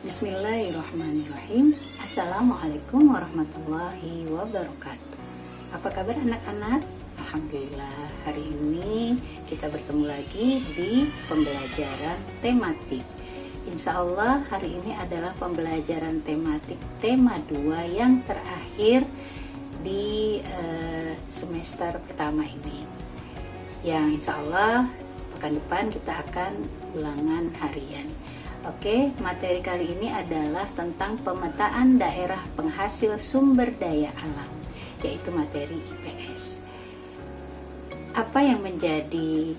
Bismillahirrahmanirrahim. Assalamualaikum warahmatullahi wabarakatuh. Apa kabar anak-anak? Alhamdulillah, hari ini kita bertemu lagi di pembelajaran tematik. Insya Allah hari ini adalah pembelajaran tematik tema 2 yang terakhir di semester pertama ini. Yang insya Allah pekan depan kita akan ulangan harian. Oke, materi kali ini adalah tentang pemetaan daerah penghasil sumber daya alam, yaitu materi IPS. Apa yang menjadi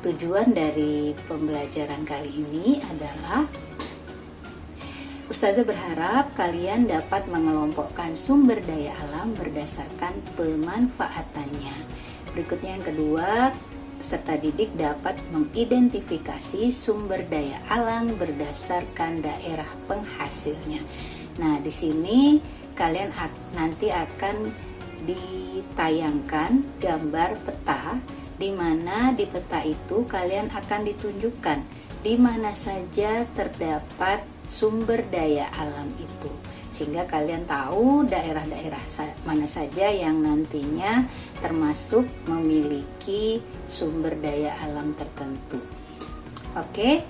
tujuan dari pembelajaran kali ini adalah Ustazah berharap kalian dapat mengelompokkan sumber daya alam berdasarkan pemanfaatannya. Berikutnya yang kedua, peserta didik dapat mengidentifikasi sumber daya alam berdasarkan daerah penghasilnya. Nah, di sini kalian nanti akan ditayangkan gambar peta, di mana di peta itu kalian akan ditunjukkan di mana saja terdapat sumber daya alam itu, sehingga kalian tahu daerah-daerah mana saja yang nantinya termasuk memiliki sumber daya alam tertentu. Oke,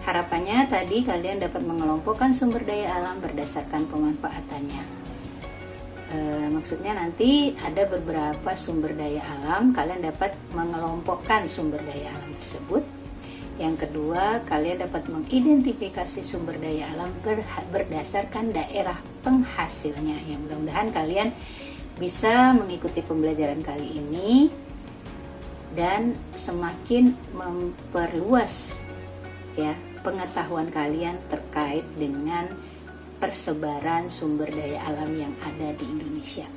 harapannya tadi kalian dapat mengelompokkan sumber daya alam berdasarkan pemanfaatannya. Maksudnya nanti ada beberapa sumber daya alam, kalian dapat mengelompokkan sumber daya alam tersebut. Yang kedua, kalian dapat mengidentifikasi sumber daya alam berdasarkan daerah penghasilnya. Yang mudah-mudahan kalian bisa mengikuti pembelajaran kali ini dan semakin memperluas ya pengetahuan kalian terkait dengan persebaran sumber daya alam yang ada di Indonesia.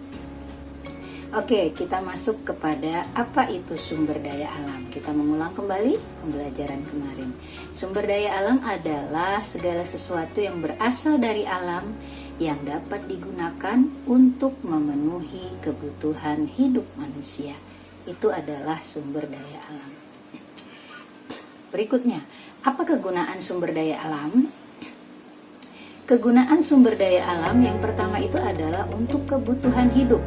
Oke, kita masuk kepada apa itu sumber daya alam. Kita mengulang kembali pembelajaran kemarin. Sumber daya alam adalah segala sesuatu yang berasal dari alam yang dapat digunakan untuk memenuhi kebutuhan hidup manusia. Itu adalah sumber daya alam. Berikutnya, apa kegunaan sumber daya alam? Kegunaan sumber daya alam yang pertama itu adalah untuk kebutuhan hidup,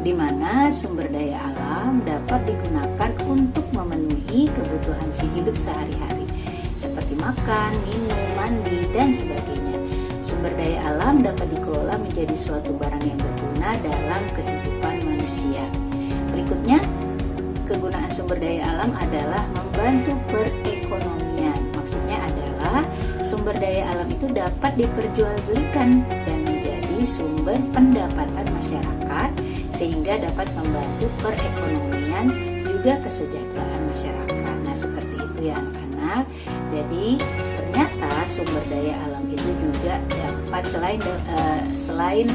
di mana sumber daya alam dapat digunakan untuk memenuhi kebutuhan si hidup sehari-hari, seperti makan, minum, mandi, dan sebagainya. Sumber daya alam dapat dikelola menjadi suatu barang yang berguna dalam kehidupan manusia. Berikutnya, kegunaan sumber daya alam adalah membantu perekonomian. Maksudnya adalah sumber daya alam itu dapat diperjualbelikan dan menjadi sumber pendapatan masyarakat, sehingga dapat membantu perekonomian juga kesejahteraan masyarakat. Nah, seperti itu ya anak-anak. Jadi ternyata sumber daya alam itu juga dapat selain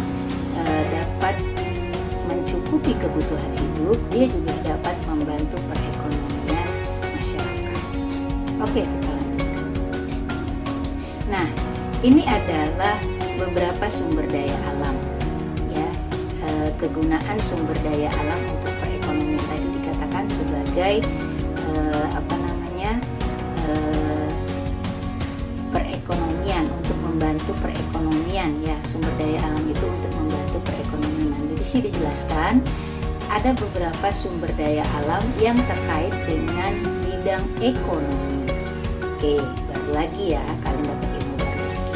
dapat mencukupi kebutuhan hidup, dia juga dapat membantu perekonomian masyarakat. Oke, kita lanjutkan. Nah, ini adalah beberapa sumber daya alam ya. Kegunaan sumber daya alam untuk perekonomian tadi dikatakan sebagai perekonomian, untuk membantu perekonomian ya. Sumber daya alam itu untuk membantu perekonomian. Nah, di sini dijelaskan ada beberapa sumber daya alam yang terkait dengan bidang ekonomi. Oke, baru lagi ya, kalian dapat ilmu baru lagi.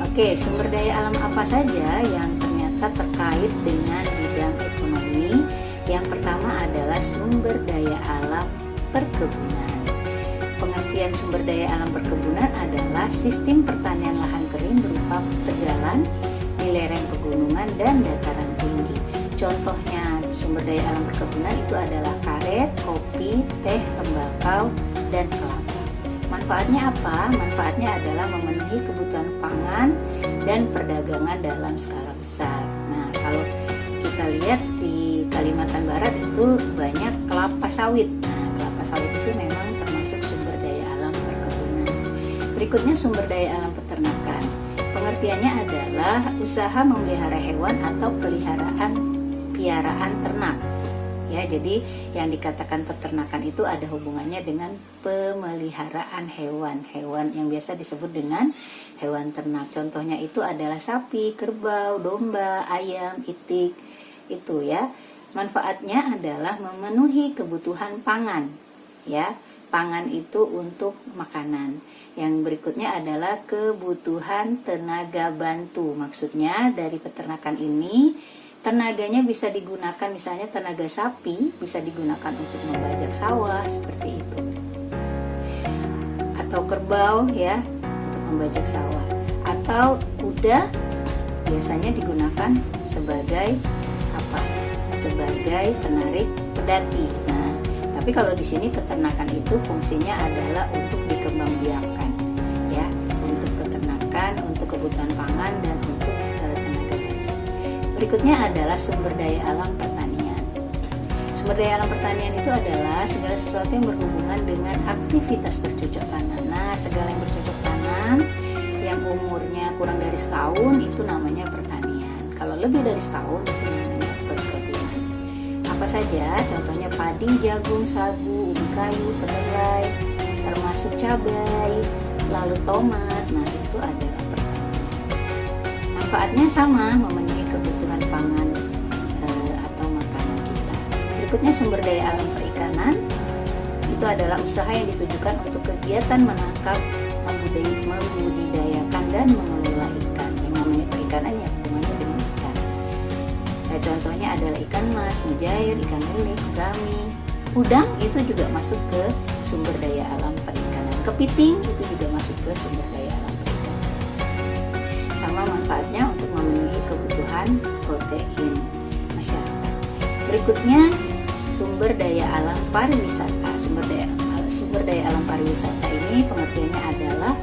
Oke, sumber daya alam apa saja yang ternyata terkait dengan bidang ekonomi? Yang pertama adalah sumber daya alam perkebunan. Pengertian sumber daya alam perkebunan adalah sistem pertanian lahan kering berupa tegalan di lereng pegunungan dan dataran tinggi. Contohnya sumber daya alam perkebunan itu adalah karet, kopi, teh, tembakau, dan kelapa. Manfaatnya apa? Manfaatnya adalah memenuhi kebutuhan pangan dan perdagangan dalam skala besar. Nah, kalau kita lihat di Kalimantan Barat itu banyak kelapa sawit. Nah, kelapa sawit itu memang termasuk sumber daya alam perkebunan. Berikutnya sumber daya alam peternakan. Pengertiannya adalah usaha memelihara hewan atau piaraan ternak. Ya, ya. Jadi yang dikatakan peternakan itu ada hubungannya dengan pemeliharaan hewan yang biasa disebut dengan hewan ternak. Contohnya itu adalah sapi, kerbau, domba, ayam, itik, itu ya. Manfaatnya adalah memenuhi kebutuhan pangan ya. Pangan itu untuk makanan. Yang berikutnya adalah kebutuhan tenaga bantu. Maksudnya dari peternakan ini tenaganya bisa digunakan, misalnya tenaga sapi bisa digunakan untuk membajak sawah seperti itu, atau kerbau ya untuk membajak sawah, atau kuda biasanya digunakan sebagai apa? Sebagai penarik pedati. Nah, tapi kalau di sini peternakan itu fungsinya adalah untuk dikembangbiakkan ya, untuk peternakan, untuk kebutuhan pangan dan untuk tenaga bantu. Berikutnya adalah sumber daya alam pertanian. Sumber daya alam pertanian itu adalah segala sesuatu yang berhubungan dengan aktivitas bercocok tanam. Nah, segala yang bercocok tanam yang umurnya kurang dari setahun itu namanya pertanian. Kalau lebih dari setahun itu namanya perkebunan. Apa saja? Contohnya padi, jagung, sagu, ubi kayu, kedelai, termasuk cabai, lalu tomat. Nah, itu adalah pertanian. Manfaatnya sama, memenuhi kebutuhan pangan atau makanan kita. Berikutnya sumber daya alam perikanan. Itu adalah usaha yang ditujukan untuk kegiatan menangkap, membudidayakan dan mengelola ikan. Yang namanya perikanan ya hubungannya dengan ikan. Nah, contohnya adalah ikan mas, mujair, ikan lele, gurami. Udang itu juga masuk ke sumber daya alam perikanan. Kepiting itu juga masuk ke sumber daya alam perikanan. Sama manfaatnya untuk memenuhi kebutuhan protein masyarakat. Berikutnya sumber daya alam pariwisata. Sumber daya alam pariwisata ini pengertiannya adalah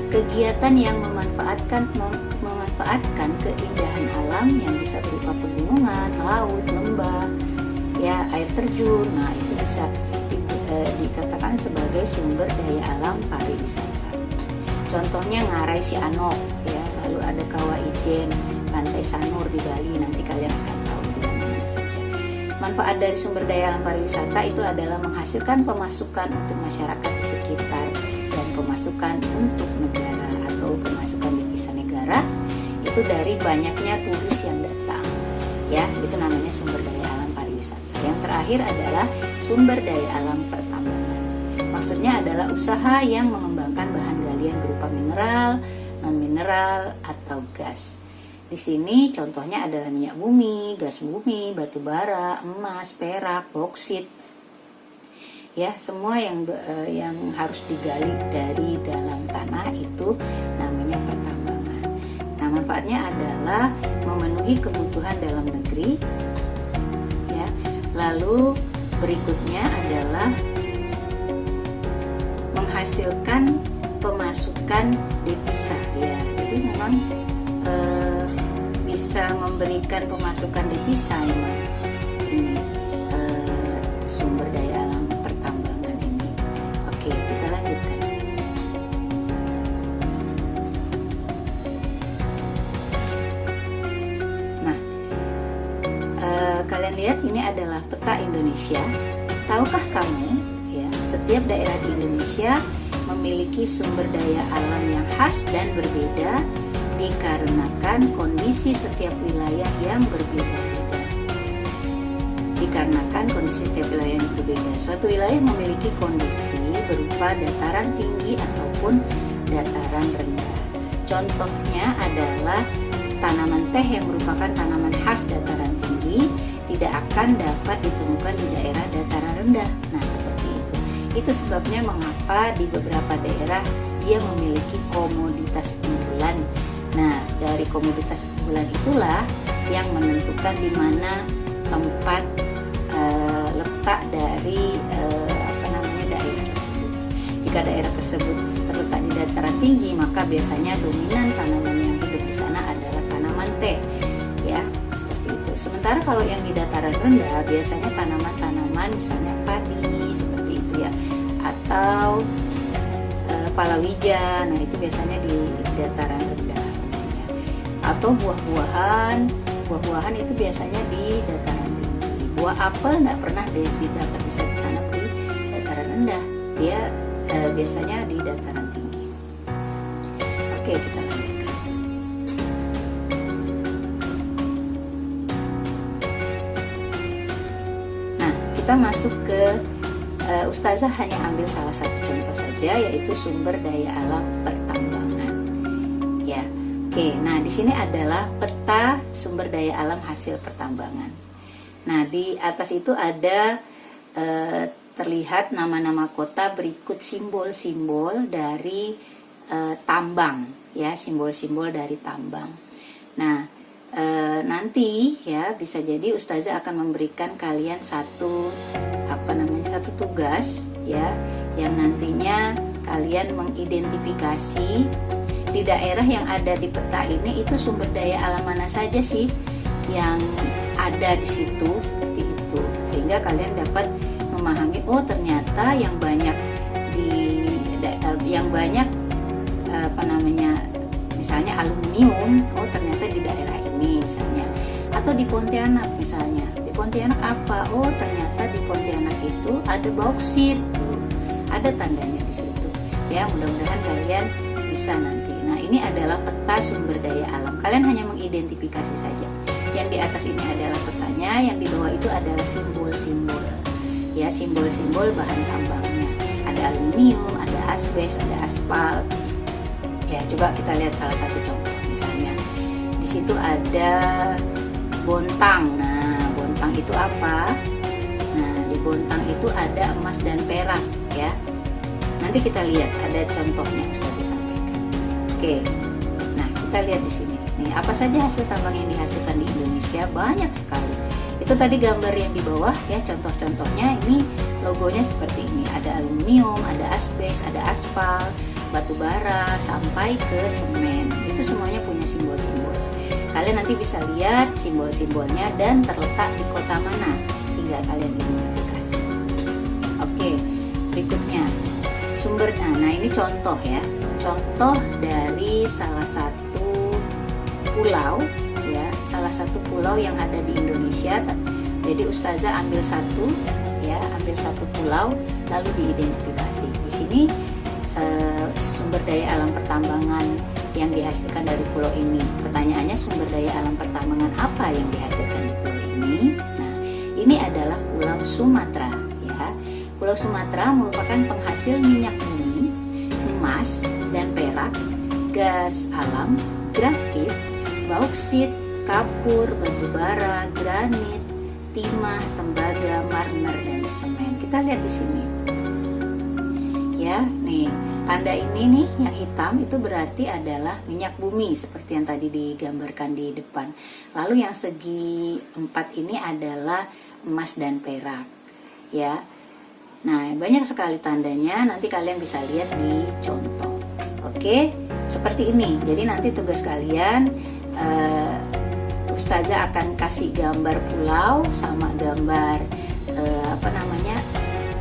kegiatan yang memanfaatkan keindahan alam yang bisa berupa pegunungan, laut, lembah, ya air terjun. Nah, itu bisa dikatakan sebagai sumber daya alam pariwisata. Contohnya Ngarai Sianok, ya, lalu ada Kawah Ijen, Pantai Sanur di Bali. Nanti kalian akan tahu di mana saja. Manfaat dari sumber daya alam pariwisata itu adalah menghasilkan pemasukan untuk masyarakat di sekitar dan pemasukan untuk negara atau pemasukan devisa negara itu dari banyaknya turis yang datang. Ya, itu namanya sumber daya alam pariwisata. Yang terakhir adalah sumber daya alam pertambangan. Maksudnya adalah usaha yang mengembangkan bahan galian berupa mineral, non-mineral atau gas. Di sini contohnya adalah minyak bumi, gas bumi, batu bara, emas, perak, boksit. Ya, semua yang harus digali dari dalam tanah itu namanya pertambangan. Nah, manfaatnya adalah memenuhi kebutuhan dalam negeri. Ya, lalu berikutnya adalah menghasilkan pemasukan devisa. Ya, jadi memang bisa memberikan pemasukan devisa memang ini sumber daya alam pertambangan ini. Oke, kita lanjutkan. Nah, kalian lihat ini adalah peta Indonesia. Tahukah kamu ya, setiap daerah di Indonesia memiliki sumber daya alam yang khas dan berbeda dikarenakan kondisi setiap wilayah yang berbeda-beda. Suatu wilayah memiliki kondisi berupa dataran tinggi ataupun dataran rendah. Contohnya adalah tanaman teh yang merupakan tanaman khas dataran tinggi tidak akan dapat ditemukan di daerah dataran rendah. Nah, seperti itu. Itu sebabnya mengapa di beberapa daerah dia memiliki komoditas unggulan. Nah, dari komoditas unggulan itulah yang menentukan di mana tempat letak dari daerah tersebut. Jika daerah tersebut terletak di dataran tinggi, maka biasanya dominan tanaman yang hidup di sana adalah tanaman teh, ya, seperti itu. Sementara kalau yang di dataran rendah biasanya tanaman-tanaman misalnya padi seperti itu ya, atau palawija. Nah, itu biasanya di dataran rendah. Atau buah-buahan itu biasanya di dataran tinggi. buah apel nggak pernah dapat bisa ditanam di dataran rendah, dia biasanya di dataran tinggi. Oke, kita lanjutkan. Nah, kita masuk ke Ustazah hanya ambil salah satu contoh saja, yaitu sumber daya alam pertambangan. Ya, oke. Nah, di sini adalah peta sumber daya alam hasil pertambangan. Nah, di atas itu ada terlihat nama-nama kota berikut simbol-simbol dari tambang, ya, simbol-simbol dari tambang. Nah, nanti ya bisa jadi Ustazah akan memberikan kalian satu tugas ya, yang nantinya kalian mengidentifikasi di daerah yang ada di peta ini itu sumber daya alam mana saja sih yang ada di situ, seperti itu, sehingga kalian dapat memahami, oh ternyata yang banyak misalnya aluminium, oh ternyata di daerah ini misalnya, atau di Pontianak misalnya, di Pontianak apa, oh ternyata di Pontianak itu ada bauksit, ada tandanya di situ ya. Mudah-mudahan kalian bisa nanti. Nah, ini adalah peta sumber daya alam, kalian hanya mengidentifikasi saja. Yang di atas ini adalah petanya, yang di bawah itu adalah simbol-simbol ya, simbol-simbol bahan tambangnya. Ada aluminium, ada asbes, ada aspal. Ya, coba kita lihat salah satu contoh. Misalnya di situ ada bontang. Nah, bontang itu apa? Nah, di bontang itu ada emas dan perak ya. Nanti kita lihat ada contohnya Ustazah sampaikan. Oke. Nah, kita lihat di sini. Nih, apa saja hasil tambang yang dihasilkan di Indonesia? Banyak sekali. Itu tadi gambar yang di bawah ya, contoh-contohnya. Ini logonya seperti ini. Ada aluminium, ada asbes, ada aspal, batu bara, sampai ke semen. Itu semuanya punya simbol-simbol. Kalian nanti bisa lihat simbol-simbolnya dan terletak di kota mana. Tinggal kalian identifikasi. Oke, berikutnya sumber. Nah, ini contoh ya. Contoh dari salah satu pulau ya, salah satu pulau yang ada di Indonesia. Jadi Ustazah ambil satu pulau lalu diidentifikasi. Di sini sumber daya alam pertambangan yang dihasilkan dari pulau ini. Pertanyaannya, sumber daya alam pertambangan apa yang dihasilkan di pulau ini? Nah, ini adalah Pulau Sumatera ya. Pulau Sumatera merupakan penghasil minyak bumi, emas dan perak, gas alam, grafit, bauksit, kapur, batu bara, granit, timah, tembaga, marmer dan semen. Kita lihat di sini. Ya, nih tanda ini nih yang hitam itu berarti adalah minyak bumi seperti yang tadi digambarkan di depan. Lalu yang segi 4 ini adalah emas dan perak ya. Nah, banyak sekali tandanya, nanti kalian bisa lihat di contoh. Oke, seperti ini. Jadi nanti tugas kalian, Ustazah akan kasih gambar pulau sama gambar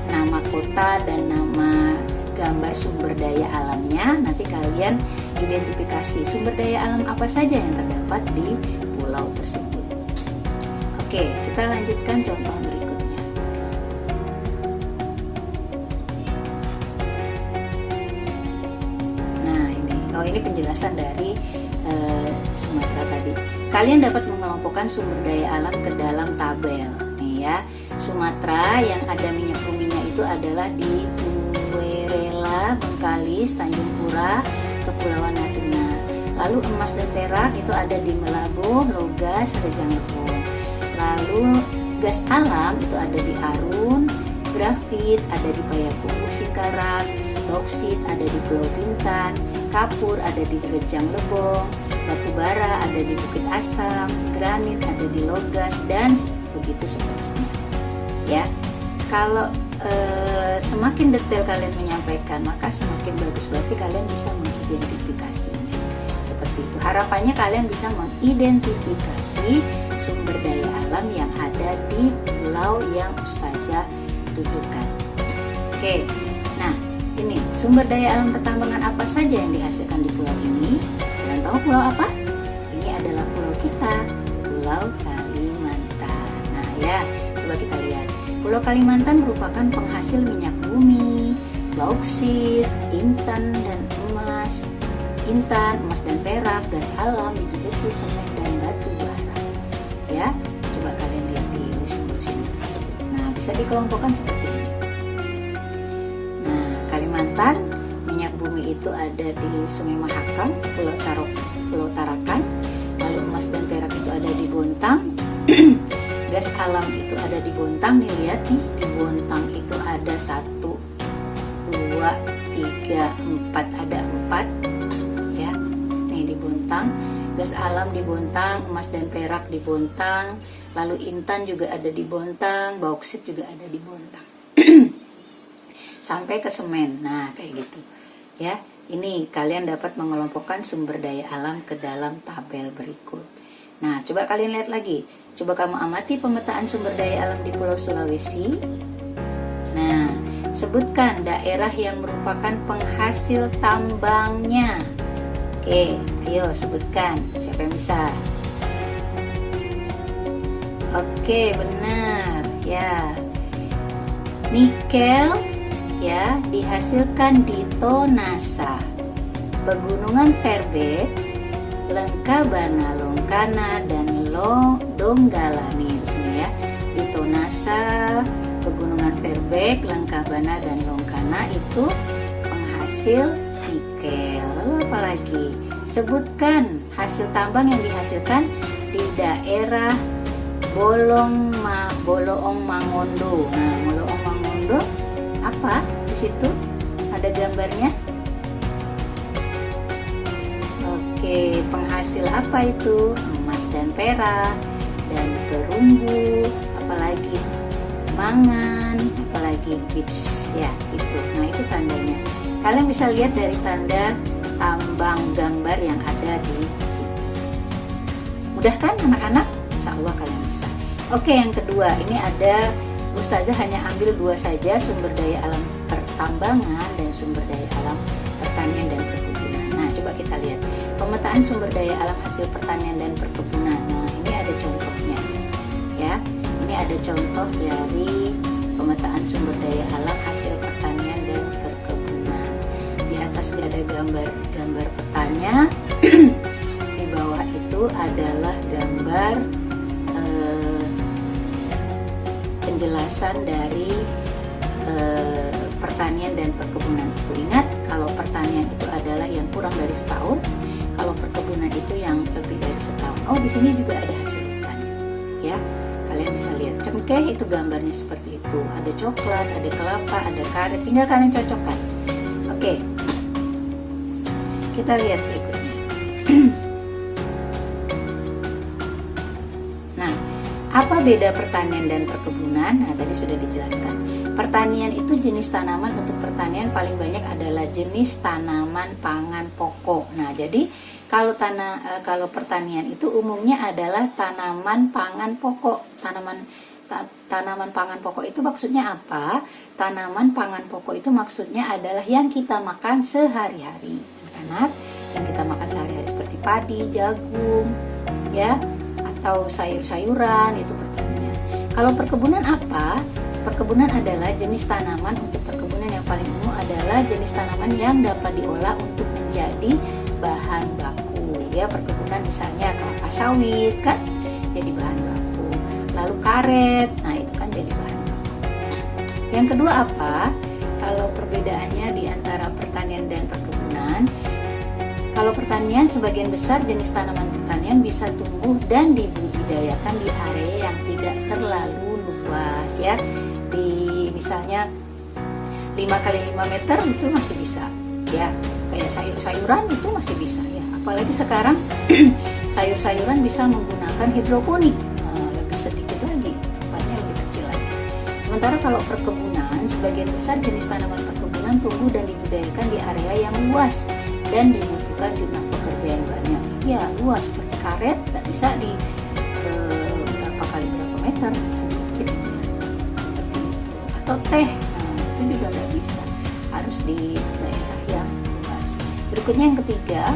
nama kota dan nama gambar sumber daya alamnya. Nanti kalian identifikasi sumber daya alam apa saja yang terdapat di pulau tersebut. Oke, kita lanjutkan contoh berikutnya. Nah, ini penjelasan dari Sumatera tadi. Kalian dapat mengelompokkan sumber daya alam ke dalam tabel nih ya. Sumatera yang ada minyak buminya itu adalah di Buwerela, Bengkalis, Tanjung Pura, Kepulauan Natuna. Lalu emas dan perak itu ada di Melabuh, Logas, Rejang Lebong. Lalu gas alam itu ada di Arun, grafit ada di Payakumbuh, Singkarak, bauksit ada di Pulau Bintan, kapur ada di Rejang Lebong, batu bara ada di Bukit Asam, granit ada di Logas, dan begitu seterusnya. Ya, kalau semakin detail kalian menyampaikan, maka semakin bagus, berarti kalian bisa mengidentifikasinya. Seperti itu. Harapannya kalian bisa mengidentifikasi sumber daya alam yang ada di pulau yang Ustazah tunjukkan. Oke, nah ini sumber daya alam pertambangan apa saja yang dihasilkan di pulau ini? Kalian tahu pulau apa? Ini adalah pulau kita, Pulau Kalimantan. Nah ya, coba Kalau Kalimantan merupakan penghasil minyak bumi, bauksit, intan emas dan perak, gas alam, biji besi, semen dan batu bara. Ya, coba kalian lihat di lusin tersebut. Nah, bisa dikelompokkan seperti ini. Nah, Kalimantan minyak bumi itu ada di Sungai Mahakam, Pulau Tarakan. Lalu emas dan perak itu ada di Bontang. Gas alam itu ada di Bontang, nih lihat nih, di Bontang itu ada 1, 2, 3, 4, ada 4 ya. Nih di Bontang, gas alam di Bontang, emas dan perak di Bontang, lalu intan juga ada di Bontang, bauksit juga ada di Bontang. Sampai ke semen. Nah, kayak gitu. Ya, ini kalian dapat mengelompokkan sumber daya alam ke dalam tabel berikut. Nah, coba kalian lihat lagi. Coba kamu amati pemetaan sumber daya alam di Pulau Sulawesi. Nah, sebutkan daerah yang merupakan penghasil tambangnya. Oke, ayo sebutkan. Siapa yang bisa? Oke, benar. Ya. Nikel ya dihasilkan di Tonasa, Pegunungan Verbeek, Lengkabana Longkana dan Donggala nih di sini ya. Di Tonasa, Pegunungan Verbeek, Lengkabana dan Longkana itu penghasil nikel. Lalu apa lagi? Sebutkan hasil tambang yang dihasilkan di daerah Boloong Mangondo. Nah, Boloong Mangondo apa? Di situ ada gambarnya. Oke, penghasil apa itu? Emas dan perak dan perunggu, apalagi mangan, apalagi gips ya, itu. Nah, itu tandanya. Kalian bisa lihat dari tanda tambang gambar yang ada di situ. Mudah kan anak-anak? Insya Allah kalian bisa. Oke, yang kedua, ini ada Ustazah hanya ambil 2 saja, sumber daya alam pertambangan dan sumber daya alam pertanian dan perkebunan. Nah, coba kita lihat pemetaan sumber daya alam hasil pertanian dan perkebunan. Nah, ini ada contohnya ya. Ini ada contoh dari pemetaan sumber daya alam hasil pertanian dan perkebunan. Di atas ada gambar petanya. Di bawah itu adalah gambar penjelasan dari pertanian dan perkebunan itu. Ingat, kalau pertanian itu adalah yang kurang dari setahun, kalau perkebunan itu yang lebih dari setahun. Oh, di sini juga ada hasil hutan ya, kalian bisa lihat. Cengkeh itu gambarnya seperti itu, ada coklat, ada kelapa, ada karet, tinggal kalian cocokkan. Oke, kita lihat berikutnya. Apa beda pertanian dan perkebunan? Nah, tadi sudah dijelaskan. Pertanian itu jenis tanaman. Untuk pertanian paling banyak adalah jenis tanaman pangan pokok. Nah, jadi kalau pertanian itu umumnya adalah tanaman pangan pokok. Tanaman pangan pokok itu maksudnya apa? Tanaman pangan pokok itu maksudnya adalah yang kita makan sehari-hari. Anak, yang kita makan sehari-hari seperti padi, jagung, ya, atau sayur-sayuran, itu pertanian. Kalau perkebunan apa? Perkebunan adalah jenis tanaman. Untuk perkebunan yang paling umum adalah jenis tanaman yang dapat diolah untuk menjadi bahan baku. Ya, perkebunan misalnya kelapa sawit kan jadi bahan baku. Lalu karet, nah itu kan jadi bahan baku. Yang kedua apa? Kalau perbedaannya di antara pertanian dan perkebunan, kalau pertanian sebagian besar jenis tanaman pertanian bisa tumbuh dan dibudidayakan di area yang tidak terlalu luas ya. Di misalnya 5x5 meter itu masih bisa ya. Kayak sayur-sayuran itu masih bisa ya. Apalagi sekarang sayur-sayuran bisa menggunakan hidroponik. Lebih sedikit lagi, tempatnya lebih kecil lagi. Sementara kalau perkebunan, sebagian besar jenis tanaman perkebunan tumbuh dan dibudidayakan di area yang luas dan dibutuhkan jumlah pekerja yang banyak. Ya, luas seperti karet tak bisa di berapa kali berapa meter, sedikit ya, seperti itu. Atau teh, nah, itu juga nggak bisa, harus di daerah yang luas. Berikutnya yang ketiga,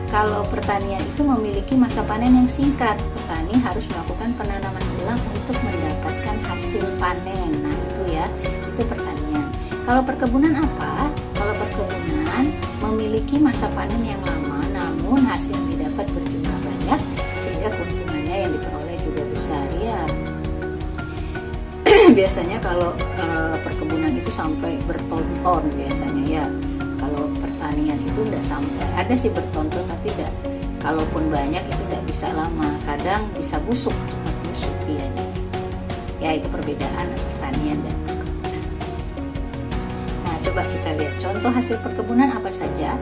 kalau pertanian itu memiliki masa panen yang singkat, petani harus melakukan penanaman ulang untuk mendapatkan hasil hasil panen. Nah itu ya, itu pertanian. Kalau perkebunan apa? Kalau perkebunan memiliki masa panen yang lama, namun hasil yang didapat berjumlah banyak sehingga keuntungannya yang diperoleh juga besar ya. Biasanya kalau perkebunan itu sampai bertonton biasanya ya. Kalau pertanian itu tidak sampai, ada sih bertonton tapi tidak. Kalaupun banyak itu tidak bisa lama, kadang bisa busuk, cepat busuk dia. Ya itu perbedaan pertanian dan perkebunan. Nah coba kita lihat contoh hasil perkebunan apa saja.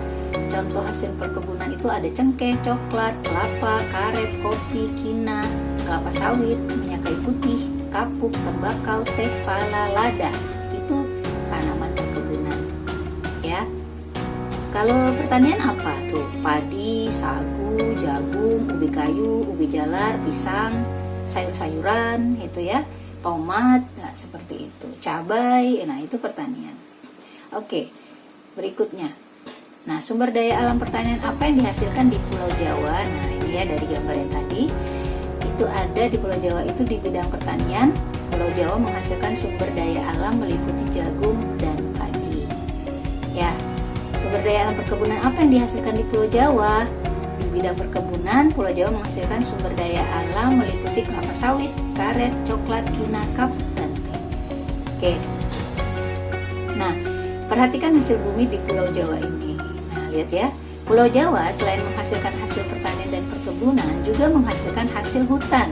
Contoh hasil perkebunan itu ada cengkeh, coklat, kelapa, karet, kopi, kina, kelapa sawit, minyak kayu putih, kapuk, tembakau, teh, pala, lada. Itu tanaman perkebunan ya. Kalau pertanian apa tuh? Padi, sagu, jagung, ubi kayu, ubi jalar, pisang, sayur-sayuran gitu ya, tomat, nah, seperti itu, cabai, nah itu pertanian. Oke, berikutnya. Nah, sumber daya alam pertanian apa yang dihasilkan di Pulau Jawa? Nah, ini ya dari gambar yang tadi. Itu ada di Pulau Jawa itu di bidang pertanian. Pulau Jawa menghasilkan sumber daya alam meliputi jagung dan padi. Ya, sumber daya alam perkebunan apa yang dihasilkan di Pulau Jawa? Di bidang perkebunan, Pulau Jawa menghasilkan sumber daya alam meliputi kelapa sawit, karet, coklat, kina, kapuk, dan teh. Oke. Nah, perhatikan hasil bumi di Pulau Jawa ini. Nah, lihat ya. Pulau Jawa selain menghasilkan hasil pertanian dan perkebunan, juga menghasilkan hasil hutan.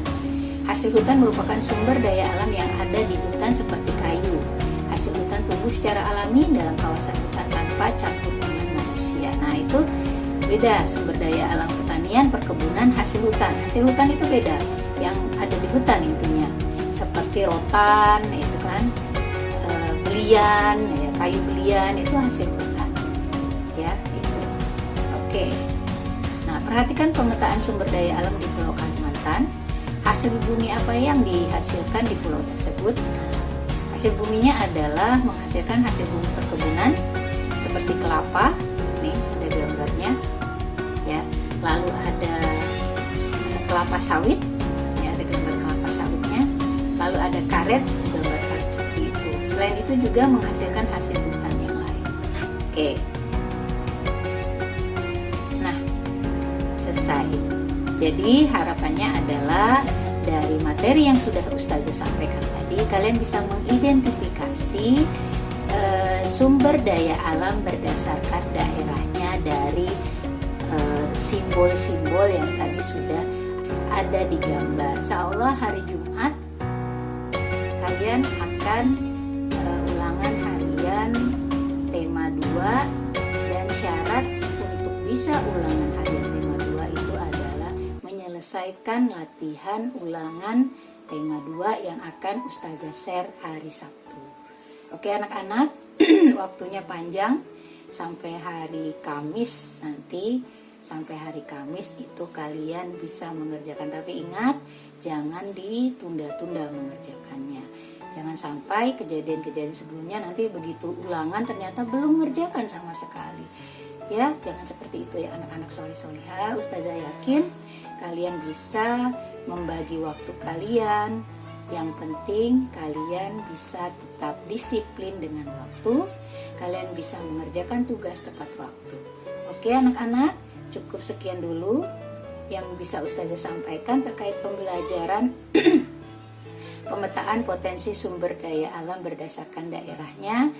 Hasil hutan merupakan sumber daya alam yang ada di hutan seperti kayu. Hasil hutan tumbuh secara alami dalam kawasan hutan tanpa campur tangan manusia. Nah itu beda sumber daya alam pertanian, perkebunan, hasil hutan. Hasil hutan itu beda, yang ada di hutan intinya. Seperti rotan, itu kan, belian, ya, kayu belian itu hasil hutan. Ya. Oke. Nah, perhatikan pemetaan sumber daya alam di Pulau Kalimantan. Hasil bumi apa yang dihasilkan di pulau tersebut? Nah, hasil buminya adalah menghasilkan hasil bumi perkebunan seperti kelapa. Nih, ada gambarnya. Ya. Lalu ada kelapa sawit. Ya, ada gambar kelapa sawitnya. Lalu ada karet, gambar karet seperti itu. Selain itu juga menghasilkan hasil hutan yang lain. Oke. Selesai. Jadi harapannya adalah dari materi yang sudah Ustazah sampaikan tadi, kalian bisa mengidentifikasi sumber daya alam berdasarkan daerahnya dari simbol-simbol yang tadi sudah ada di gambar. Insyaallah hari Jumat kalian akan ulangan harian tema 2 dan syarat untuk bisa ulangan harian tema 2 itu adalah menyelesaikan latihan ulangan tema 2 yang akan Ustazah share hari Sabtu. Oke anak-anak, waktunya panjang sampai hari Kamis nanti. Sampai hari Kamis itu kalian bisa mengerjakan, tapi ingat jangan ditunda-tunda mengerjakannya. Jangan sampai kejadian-kejadian sebelumnya nanti begitu ulangan ternyata belum mengerjakan sama sekali. Ya, jangan seperti itu ya anak-anak soleh-solehah. Ustazah yakin kalian bisa membagi waktu kalian. Yang penting kalian bisa tetap disiplin dengan waktu. Kalian bisa mengerjakan tugas tepat waktu. Oke anak-anak, cukup sekian dulu yang bisa Ustazah sampaikan terkait pembelajaran pemetaan potensi sumber daya alam berdasarkan daerahnya.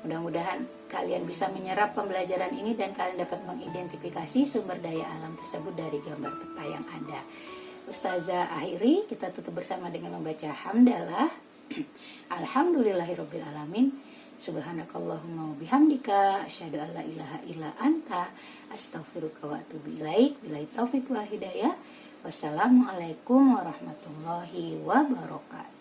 Mudah-mudahan kalian bisa menyerap pembelajaran ini dan kalian dapat mengidentifikasi sumber daya alam tersebut dari gambar peta yang ada. Ustazah akhiri, kita tutup bersama dengan membaca hamdalah. Alhamdulillahirabbil alamin. Subhanakallahumma wa bihamdika asyhadu an la ilaha illa anta astaghfiruka wa atubu ilaik. Billahi taufiq wal hidayah. Wassalamualaikum warahmatullahi wabarakatuh.